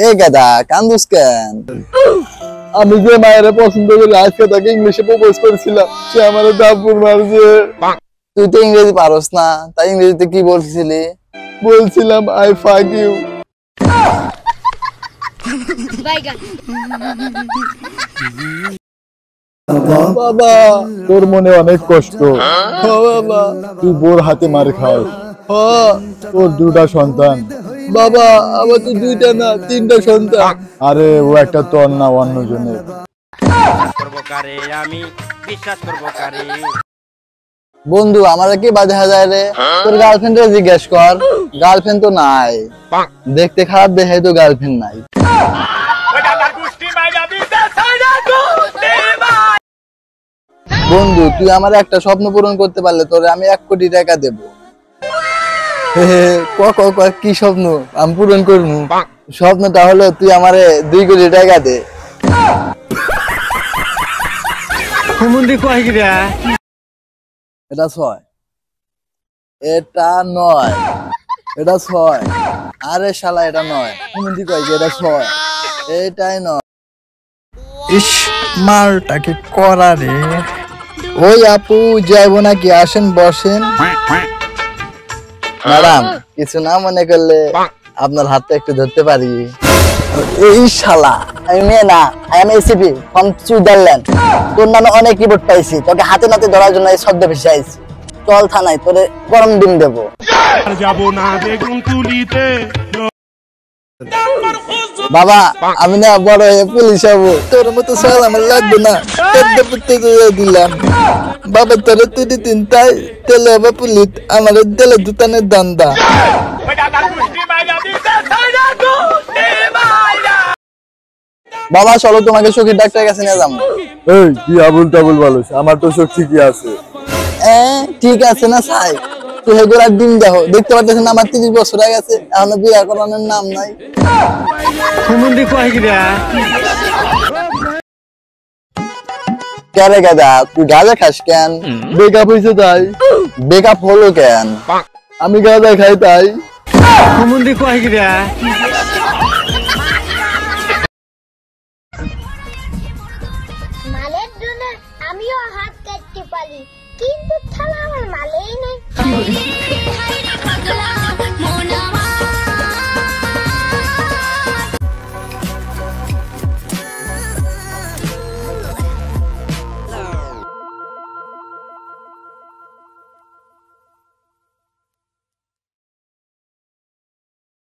এ গাদা কান্দুস কেন? আমি যে মায়ের পছন্দ করি আজকে তাকে ইংলিশে প্রপোজ করেছিলাম, সে আমার দাপুর মারছে। তুই তো ইংরেজি পারস না, তাই ইংরেজিতে কি বলছিলি? বলছিলাম আই ফাক ইউ। বাবা তোর মনে অনেক কষ্ট। বাবা তুই বোর হাতে মার খাও। তোর দুটা সন্তান। বাবা আমার তো দুইটা না তিনটা সন্তান। আরে ও একটা তোর না অন্য জনের। বন্ধু আমার কি বাধা যায় রে? তোর গার্লফ্রেন্ডে জিজ্ঞেস কর। গার্লফ্রেন্ড তো নাই, দেখতে খারাপ দেখে তো গার্লফ্রেন্ড নাই। বন্ধু তুই আমার একটা স্বপ্ন পূরণ করতে পারলে তোরে আমি 1 কোটি টাকা দেব। কি স্বপ্ন আমি পূরণ করবো? স্বপ্নটা হলো তুই আমারে 2 কোটি টাকা দে। এটা 6, এটা 9, এটা 6। আরে শালা এটা 9, হুমুন্দি কয় এটা 6, এটাই 9। ইস মালটাকে করা রে। ওই আপু যাইবো নাকি? আসেন বসেন। ম্যাডাম কিছু না মনে করলে আপনার হাতটা একটু ধরতে পারি? এই শালা আমি মেয়ে না, I am ACP from Switzerland. তোর নামে অনেক রিপোর্ট পাইছি, তোকে হাতে নাতে ধরার জন্য এই শব্দ ভেসে আইছি। চল থানায়, তোরে গরম ডিম দেবো। বাবা আমি না বড় হয়ে পুলিশ হবো, তোর মতো সাল আমার লাগবে না। দিলাম বাবা তোর 3 তাই তেলে হবে পুলিশ, আমার তেলে দুতানের দান্দা। বাবা চলো তোমাকে চোখের ডাক্তারের কাছে নিয়ে যাবো। এই কি আবুল তাবুল বলিস? আমার তো চোখ ঠিকই আছে। ঠিক আছে না ছাই, তুই হেগুলার ডিম দেখো, দেখতে পাচ্ছেন আমার 30 বছর হয়ে গেছে, এখনো বিয়ে করানোর নাম নাই। কেন গাদা তুই গাঁজা খাস কেন? ব্রেকআপ হয়েছে তাই। ব্রেকআপ হলো কেন? আমি গাঁজা খাই তাই।